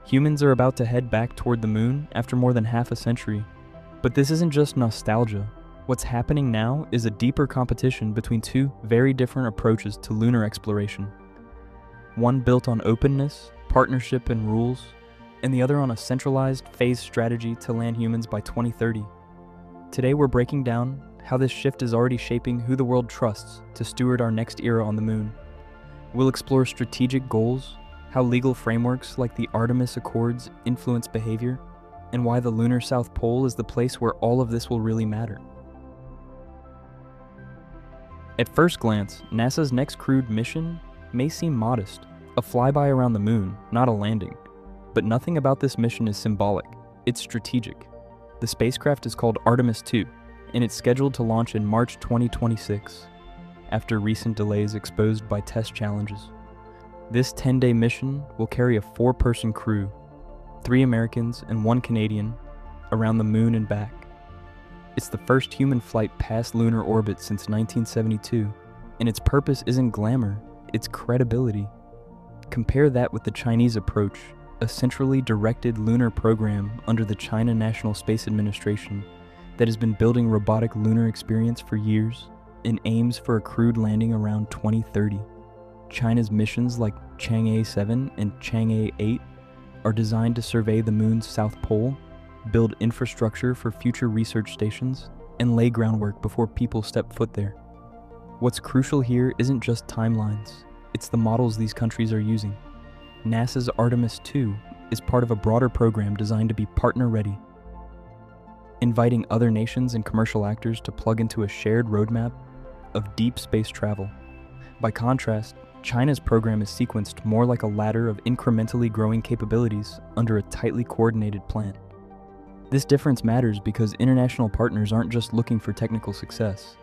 Humans are about to head back toward the moon after more than half a century. But this isn't just nostalgia. What's happening now is a deeper competition between two very different approaches to lunar exploration. One built on openness, partnership, and rules, and the other on a centralized, phased strategy to land humans by 2030. Today we're breaking down how this shift is already shaping who the world trusts to steward our next era on the moon. We'll explore strategic goals, how legal frameworks like the Artemis Accords influence behavior, and why the lunar South Pole is the place where all of this will really matter. At first glance, NASA's next crewed mission may seem modest, a flyby around the moon, not a landing. But nothing about this mission is symbolic, it's strategic. The spacecraft is called Artemis II, and it's scheduled to launch in March 2026, after recent delays exposed by test challenges. This 10-day mission will carry a 4-person crew, 3 Americans and 1 Canadian, around the moon and back. It's the first human flight past lunar orbit since 1972, and its purpose isn't glamour, it's credibility. Compare that with the Chinese approach, a centrally directed lunar program under the China National Space Administration that has been building robotic lunar experience for years and aims for a crewed landing around 2030. China's missions like Chang'e 7 and Chang'e 8 are designed to survey the moon's south pole, build infrastructure for future research stations, and lay groundwork before people step foot there. What's crucial here isn't just timelines, it's the models these countries are using. NASA's Artemis II is part of a broader program designed to be partner-ready, inviting other nations and commercial actors to plug into a shared roadmap of deep space travel. By contrast, China's program is sequenced more like a ladder of incrementally growing capabilities under a tightly coordinated plan. This difference matters because international partners aren't just looking for technical success.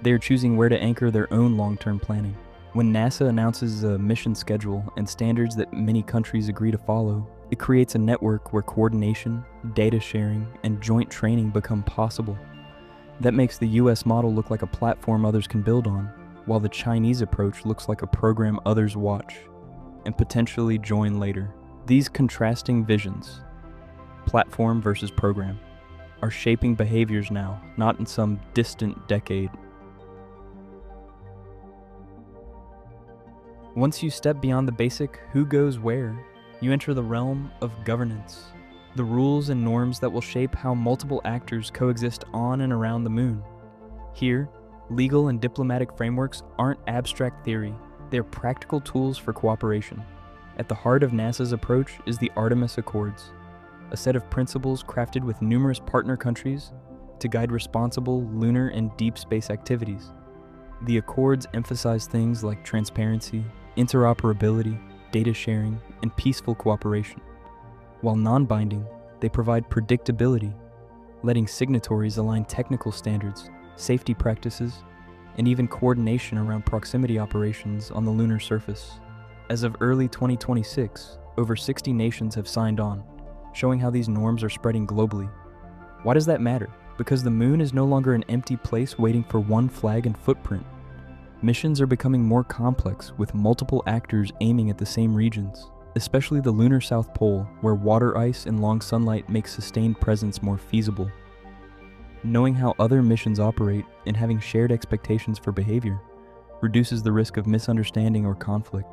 They are choosing where to anchor their own long-term planning. When NASA announces a mission schedule and standards that many countries agree to follow, it creates a network where coordination, data sharing, and joint training become possible. That makes the US model look like a platform others can build on, while the Chinese approach looks like a program others watch and potentially join later. These contrasting visions, platform versus program, are shaping behaviors now, not in some distant decade. Once you step beyond the basic who goes where, you enter the realm of governance, the rules and norms that will shape how multiple actors coexist on and around the moon. Here, legal and diplomatic frameworks aren't abstract theory, they're practical tools for cooperation. At the heart of NASA's approach is the Artemis Accords, a set of principles crafted with numerous partner countries to guide responsible lunar and deep space activities. The Accords emphasize things like transparency, interoperability, data sharing, and peaceful cooperation. While non-binding, they provide predictability, letting signatories align technical standards, safety practices, and even coordination around proximity operations on the lunar surface. As of early 2026, over 60 nations have signed on, showing how these norms are spreading globally. Why does that matter? Because the moon is no longer an empty place waiting for one flag and footprint. Missions are becoming more complex, with multiple actors aiming at the same regions, especially the lunar South Pole, where water ice and long sunlight make sustained presence more feasible. Knowing how other missions operate and having shared expectations for behavior reduces the risk of misunderstanding or conflict.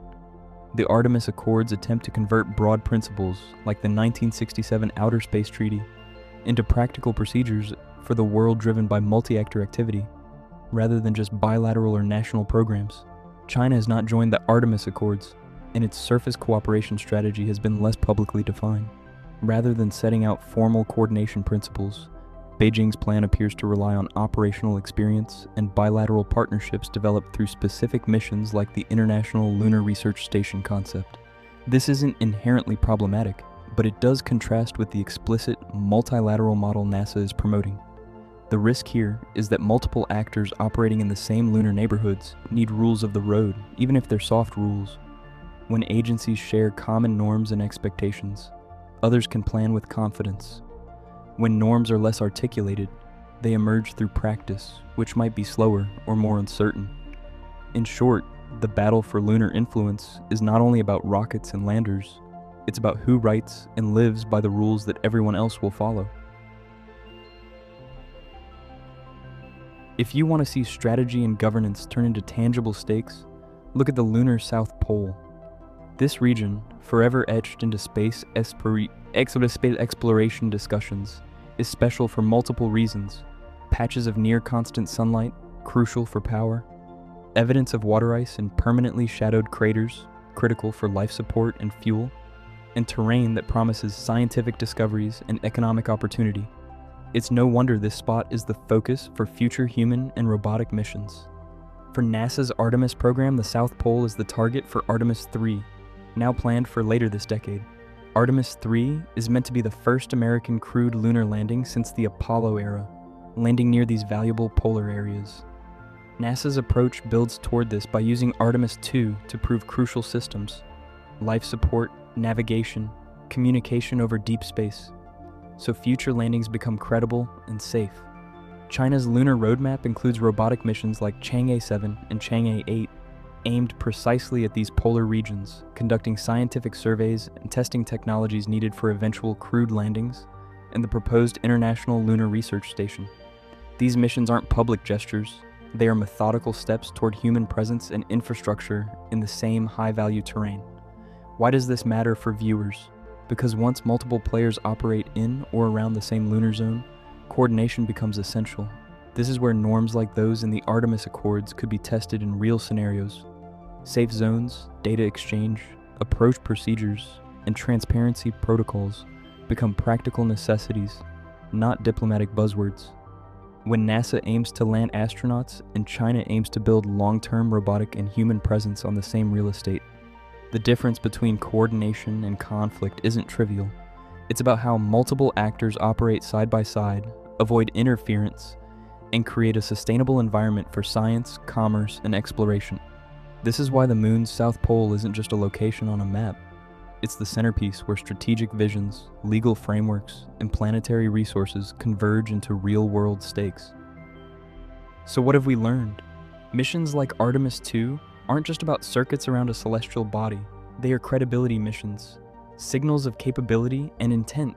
The Artemis Accords attempt to convert broad principles, like the 1967 Outer Space Treaty, into practical procedures for the world driven by multi-actor activity, rather than just bilateral or national programs. China has not joined the Artemis Accords, and its surface cooperation strategy has been less publicly defined. Rather than setting out formal coordination principles, Beijing's plan appears to rely on operational experience and bilateral partnerships developed through specific missions like the International Lunar Research Station concept. This isn't inherently problematic, but it does contrast with the explicit multilateral model NASA is promoting. The risk here is that multiple actors operating in the same lunar neighborhoods need rules of the road, even if they're soft rules. When agencies share common norms and expectations, others can plan with confidence. When norms are less articulated, they emerge through practice, which might be slower or more uncertain. In short, the battle for lunar influence is not only about rockets and landers, It's about who writes and lives by the rules that everyone else will follow. If you want to see strategy and governance turn into tangible stakes, look at the lunar South Pole. This region, forever etched into space exploration discussions, is special for multiple reasons. Patches of near-constant sunlight, crucial for power, evidence of water ice in permanently shadowed craters, critical for life support and fuel, and terrain that promises scientific discoveries and economic opportunity. It's no wonder this spot is the focus for future human and robotic missions. For NASA's Artemis program, the South Pole is the target for Artemis II, now planned for later this decade. Artemis III is meant to be the first American crewed lunar landing since the Apollo era, landing near these valuable polar areas. NASA's approach builds toward this by using Artemis II to prove crucial systems: life support, navigation, communication over deep space, so future landings become credible and safe. China's lunar roadmap includes robotic missions like Chang'e 7 and Chang'e 8, aimed precisely at these polar regions, conducting scientific surveys and testing technologies needed for eventual crewed landings and the proposed International Lunar Research Station. These missions aren't public gestures, they are methodical steps toward human presence and infrastructure in the same high-value terrain. Why does this matter for viewers? Because once multiple players operate in or around the same lunar zone, coordination becomes essential. This is where norms like those in the Artemis Accords could be tested in real scenarios. Safe zones, data exchange, approach procedures, and transparency protocols become practical necessities, not diplomatic buzzwords. When NASA aims to land astronauts and China aims to build long-term robotic and human presence on the same real estate, the difference between coordination and conflict isn't trivial. It's about how multiple actors operate side by side, avoid interference, and create a sustainable environment for science, commerce, and exploration. This is why the moon's South Pole isn't just a location on a map. It's the centerpiece where strategic visions, legal frameworks, and planetary resources converge into real-world stakes. So what have we learned? Missions like Artemis II aren't just about circuits around a celestial body. They are credibility missions, signals of capability and intent.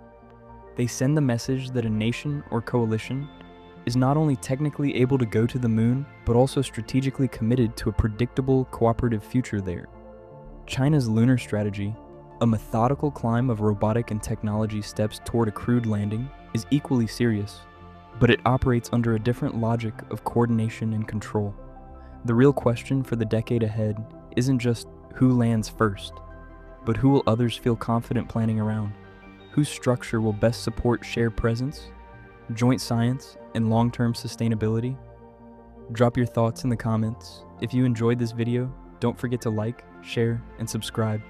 They send the message that a nation or coalition is not only technically able to go to the moon, but also strategically committed to a predictable, cooperative future there. China's lunar strategy, a methodical climb of robotic and technology steps toward a crewed landing, is equally serious, but it operates under a different logic of coordination and control. The real question for the decade ahead isn't just who lands first, but who will others feel confident planning around? Whose structure will best support shared presence, joint science, and long-term sustainability? Drop your thoughts in the comments. If you enjoyed this video, don't forget to like, share, and subscribe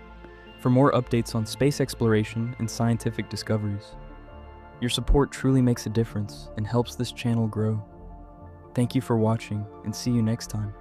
for more updates on space exploration and scientific discoveries. Your support truly makes a difference and helps this channel grow. Thank you for watching, and see you next time.